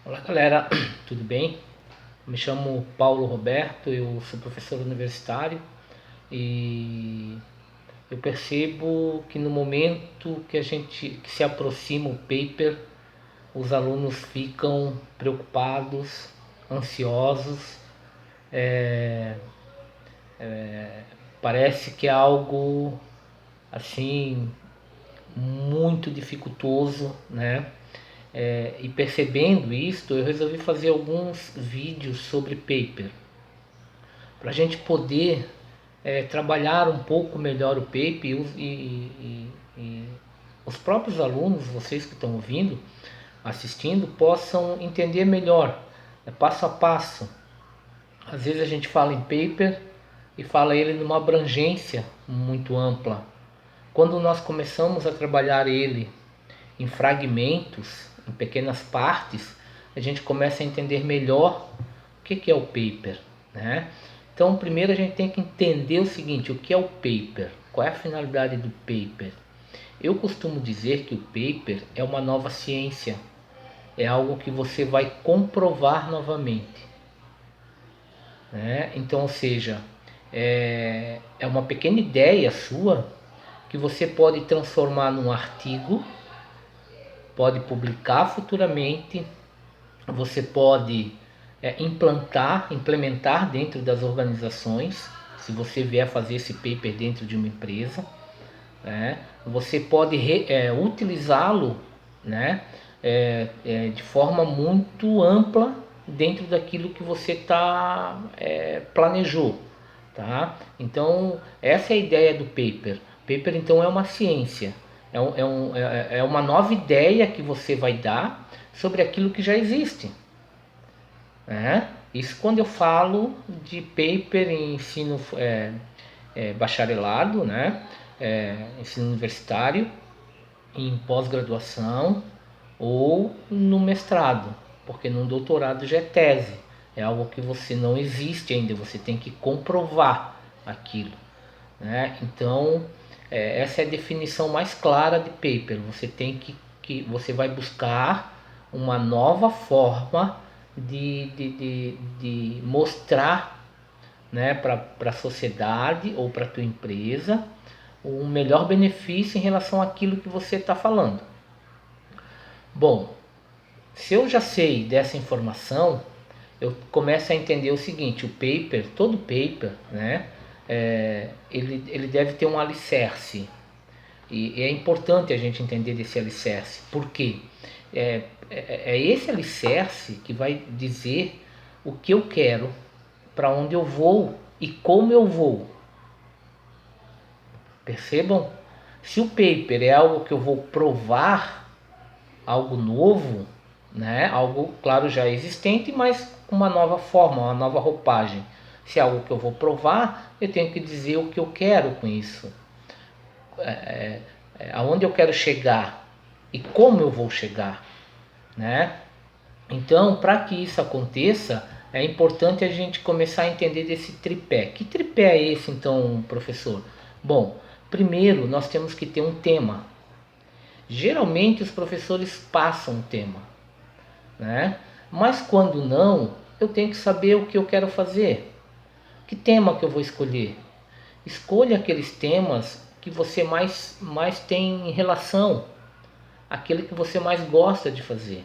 Olá galera, tudo bem? Me chamo Paulo Roberto, eu sou professor universitário e eu percebo que no momento que se aproxima o paper, os alunos ficam preocupados, ansiosos, parece que é algo assim muito dificultoso, né? E percebendo isto, eu resolvi fazer alguns vídeos sobre paper para a gente poder trabalhar um pouco melhor o paper e os próprios alunos, vocês que estão ouvindo, assistindo, possam entender melhor, passo a passo. Às vezes a gente fala em paper e fala ele numa abrangência muito ampla. Quando nós começamos a trabalhar ele em fragmentos, em pequenas partes, a gente começa a entender melhor o que é o paper, né? Então, primeiro a gente tem que entender o seguinte: o que é o paper? Qual é a finalidade do paper? Eu costumo dizer que o paper é uma nova ciência, é algo que você vai comprovar novamente, né? Então, ou seja, é uma pequena ideia sua que você pode transformar num artigo, pode publicar futuramente, você pode implementar dentro das organizações, se você vier fazer esse paper dentro de uma empresa, né? Você pode utilizá-lo, né? De forma muito ampla dentro daquilo que você planejou, tá? Então essa é a ideia do paper. Paper então é uma ciência, é uma nova ideia que você vai dar sobre aquilo que já existe, né? Isso quando eu falo de paper em ensino bacharelado, né? Ensino universitário, em pós-graduação ou no mestrado, porque no doutorado já é tese, é algo que você não existe ainda, você tem que comprovar aquilo, né? Então essa é a definição mais clara de paper. Você tem você vai buscar uma nova forma de mostrar, né, para a sociedade ou para a tua empresa um melhor benefício em relação àquilo que você está falando. Bom, se eu já sei dessa informação, eu começo a entender o seguinte: o paper, todo paper, né, ele deve ter um alicerce. E é importante a gente entender desse alicerce. Por quê? É esse alicerce que vai dizer o que eu quero, para onde eu vou e como eu vou. Percebam? Se o paper é algo que eu vou provar, algo novo, né? Algo, claro, já existente, mas com uma nova forma, uma nova roupagem. Se é algo que eu vou provar, eu tenho que dizer o que eu quero com isso. Aonde eu quero chegar e como eu vou chegar, né? Então, para que isso aconteça, é importante a gente começar a entender desse tripé. Que tripé é esse, então, professor? Bom, primeiro nós temos que ter um tema. Geralmente os professores passam um tema, né? Mas quando não, eu tenho que saber o que eu quero fazer. Que tema que eu vou escolher? Escolha aqueles temas que você mais tem relação, aquele que você mais gosta de fazer,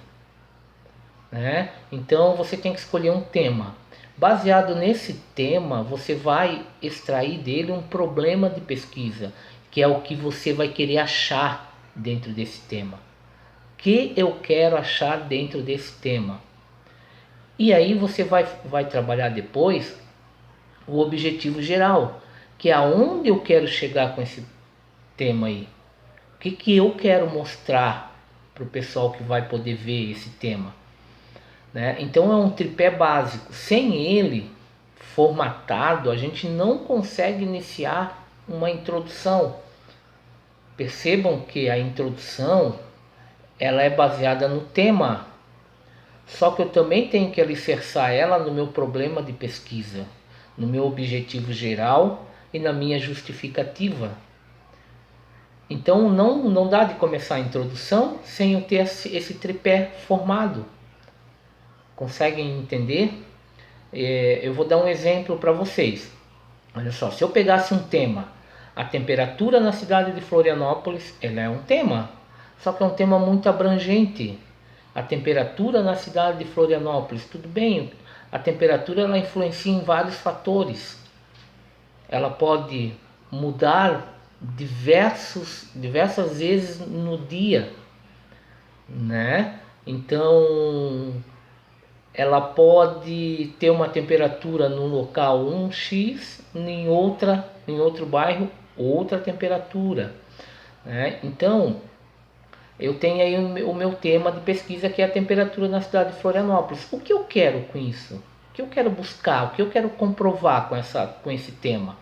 né? Então você tem que escolher um tema. Baseado nesse tema, você vai extrair dele um problema de pesquisa, que é o que você vai querer achar dentro desse tema. O que eu quero achar dentro desse tema? E aí você vai trabalhar depois o objetivo geral, que é aonde eu quero chegar com esse tema aí. O que eu quero mostrar para o pessoal que vai poder ver esse tema, né? Então é um tripé básico. Sem ele formatado, a gente não consegue iniciar uma introdução. Percebam que a introdução ela é baseada no tema, só que eu também tenho que alicerçar ela no meu problema de pesquisa, no meu objetivo geral e na minha justificativa. Então não dá de começar a introdução sem eu ter esse tripé formado. Conseguem entender? Eu vou dar um exemplo para vocês. Olha só, se eu pegasse um tema, a temperatura na cidade de Florianópolis, ela é um tema, só que é um tema muito abrangente. A temperatura na cidade de Florianópolis, tudo bem, a temperatura ela influencia em vários fatores. Ela pode mudar diversas vezes no dia, né? Então, ela pode ter uma temperatura no local 1x, em outro bairro outra temperatura, né? Então eu tenho aí o meu tema de pesquisa, que é a temperatura na cidade de Florianópolis. O que eu quero com isso? O que eu quero buscar? O que eu quero comprovar com esse tema?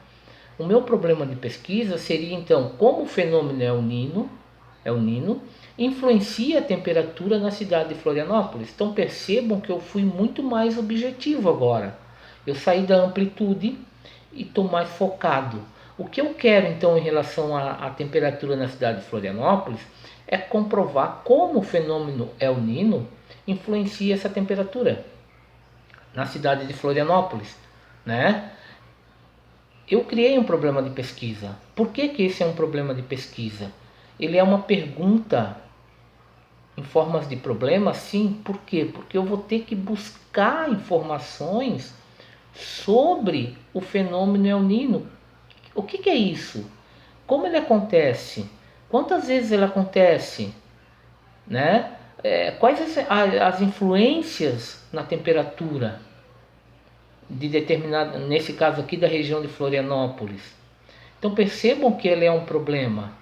O meu problema de pesquisa seria então como o fenômeno El Niño influencia a temperatura na cidade de Florianópolis. Então percebam que eu fui muito mais objetivo agora. Eu saí da amplitude e estou mais focado. O que eu quero então em relação à temperatura na cidade de Florianópolis é comprovar como o fenômeno El Niño influencia essa temperatura na cidade de Florianópolis, né? Eu criei um problema de pesquisa. Por que esse é um problema de pesquisa? Ele é uma pergunta em formas de problema, sim. Por quê? Porque eu vou ter que buscar informações sobre o fenômeno El Niño. O que é isso? Como ele acontece? Quantas vezes ele acontece? Né? Quais as influências na temperatura de determinada, nesse caso aqui da região de Florianópolis? Então percebam que ele é um problema,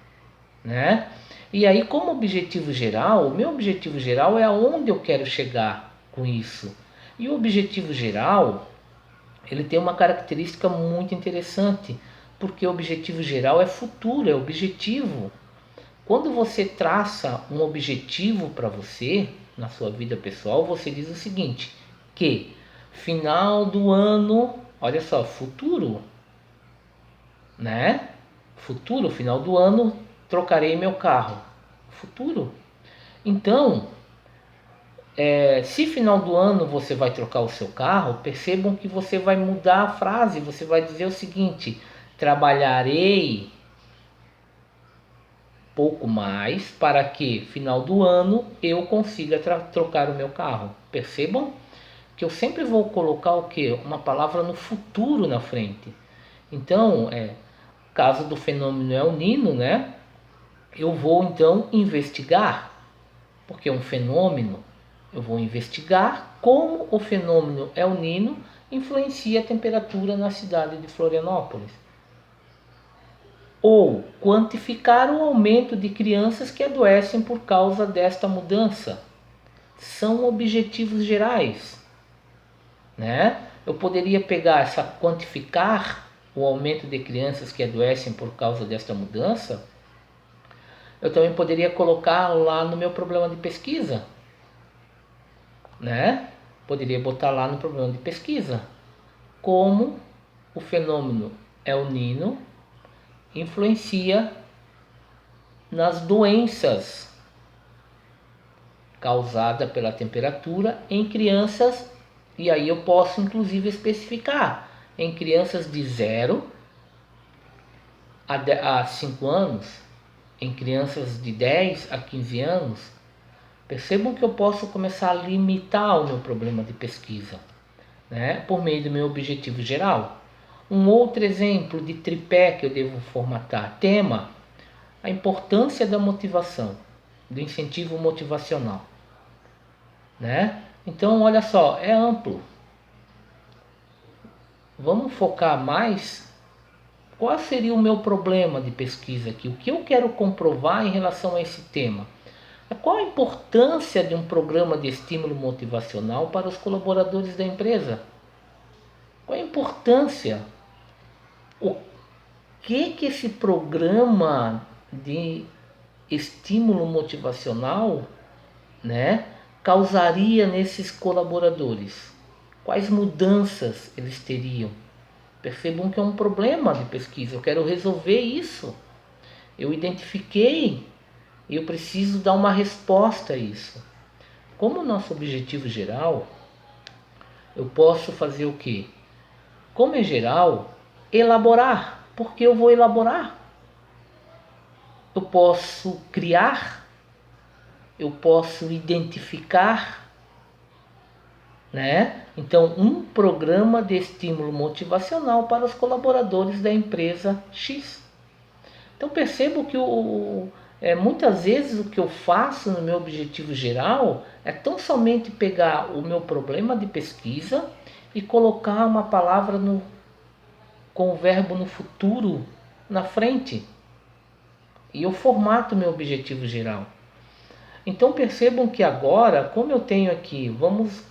né? E aí, como objetivo geral, o meu objetivo geral é aonde eu quero chegar com isso. E o objetivo geral, ele tem uma característica muito interessante, porque o objetivo geral é futuro, é objetivo. Quando você traça um objetivo para você, na sua vida pessoal, você diz o seguinte, que final do ano, olha só, futuro, né? Futuro, final do ano, trocarei meu carro. Futuro. Então, se final do ano você vai trocar o seu carro, percebam que você vai mudar a frase, você vai dizer o seguinte, trabalharei pouco mais para que final do ano eu consiga trocar o meu carro. Percebam que eu sempre vou colocar o que? Uma palavra no futuro na frente. Então, caso do fenômeno El Niño, né? Eu vou então investigar, porque é um fenômeno, eu vou investigar como o fenômeno El Niño influencia a temperatura na cidade de Florianópolis. Ou quantificar o aumento de crianças que adoecem por causa desta mudança. São objetivos gerais, né? Eu poderia pegar quantificar o aumento de crianças que adoecem por causa desta mudança. Eu também poderia colocar lá no meu problema de pesquisa, né? Poderia botar lá no problema de pesquisa como o fenômeno El Niño influencia nas doenças causadas pela temperatura em crianças, e aí eu posso inclusive especificar em crianças de 0 a 5 anos, em crianças de 10 a 15 anos. Percebam que eu posso começar a limitar o meu problema de pesquisa, né, por meio do meu objetivo geral. Um outro exemplo de tripé que eu devo formatar: tema, a importância da motivação, do incentivo motivacional, né? Então, olha só, é amplo. Vamos focar mais. Qual seria o meu problema de pesquisa aqui? O que eu quero comprovar em relação a esse tema? Qual a importância de um programa de estímulo motivacional para os colaboradores da empresa? Qual a importância? O que esse programa de estímulo motivacional, né, causaria nesses colaboradores? Quais mudanças eles teriam? Percebam que é um problema de pesquisa. Eu quero resolver isso. Eu identifiquei e eu preciso dar uma resposta a isso. Como o nosso objetivo geral Eu posso fazer o quê? Como é geral, elaborar, porque eu vou elaborar. Eu posso criar, eu posso identificar, né? Então, um programa de estímulo motivacional para os colaboradores da empresa X. Então, percebo que muitas vezes o que eu faço no meu objetivo geral é tão somente pegar o meu problema de pesquisa e colocar uma palavra com o verbo no futuro na frente. E eu formato meu objetivo geral. Então percebam que agora, como eu tenho aqui, vamos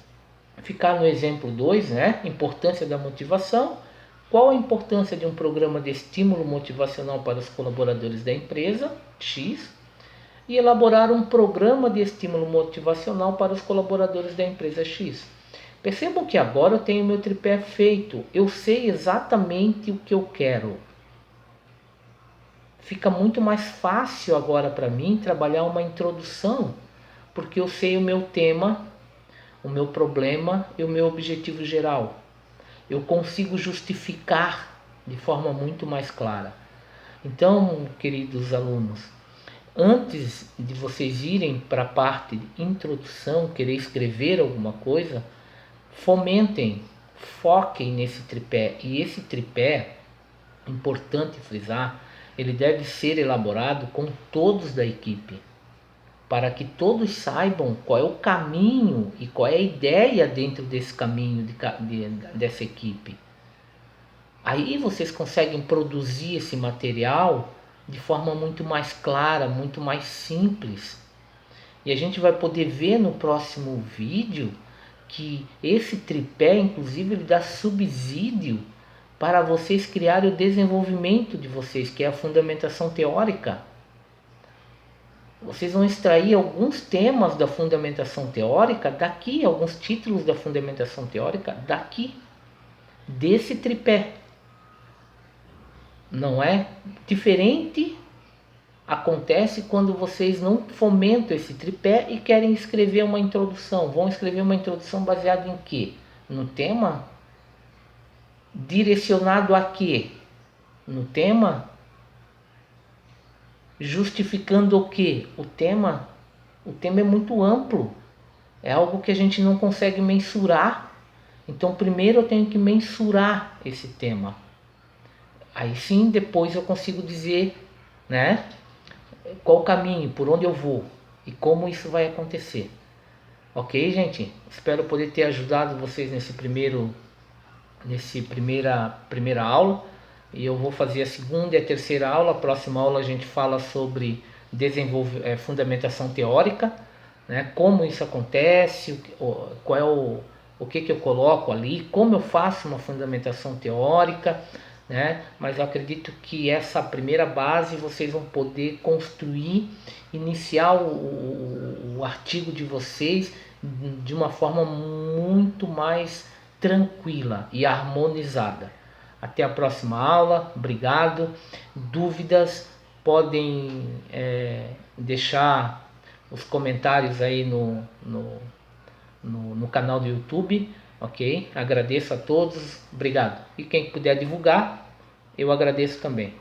ficar no exemplo 2, né? Importância da motivação. Qual a importância de um programa de estímulo motivacional para os colaboradores da empresa X? E elaborar um programa de estímulo motivacional para os colaboradores da empresa X. Percebam que agora eu tenho meu tripé feito. Eu sei exatamente o que eu quero. Fica muito mais fácil agora para mim trabalhar uma introdução, porque eu sei o meu tema, o meu problema e o meu objetivo geral. Eu consigo justificar de forma muito mais clara. Então, queridos alunos, antes de vocês irem para a parte de introdução, querer escrever alguma coisa, fomentem, foquem nesse tripé. E esse tripé, importante frisar, ele deve ser elaborado com todos da equipe, para que todos saibam qual é o caminho e qual é a ideia dentro desse caminho dessa equipe. Aí vocês conseguem produzir esse material de forma muito mais clara, muito mais simples. E a gente vai poder ver no próximo vídeo que esse tripé, inclusive, ele dá subsídio para vocês criarem o desenvolvimento de vocês, que é a fundamentação teórica. Vocês vão extrair alguns temas da fundamentação teórica daqui, alguns títulos da fundamentação teórica daqui, desse tripé. Não é? Diferente acontece quando vocês não fomentam esse tripé e querem escrever uma introdução. Vão escrever uma introdução baseada em quê? No tema? Direcionado a quê? No tema? Justificando o quê? O tema é muito amplo. É algo que a gente não consegue mensurar. Então primeiro eu tenho que mensurar esse tema. Aí sim, depois eu consigo dizer, né, qual o caminho, por onde eu vou e como isso vai acontecer. Ok, gente? Espero poder ter ajudado vocês nessa primeira aula. E eu vou fazer a segunda e a terceira aula. A próxima aula a gente fala sobre fundamentação teórica, né? Como isso acontece, qual é o que eu coloco ali, como eu faço uma fundamentação teórica, né? Mas eu acredito que essa primeira base vocês vão poder construir, iniciar o artigo de vocês de uma forma muito mais tranquila e harmonizada. Até a próxima aula, obrigado. Dúvidas podem deixar os comentários aí no canal do YouTube, ok? Agradeço a todos, obrigado. E quem puder divulgar, eu agradeço também.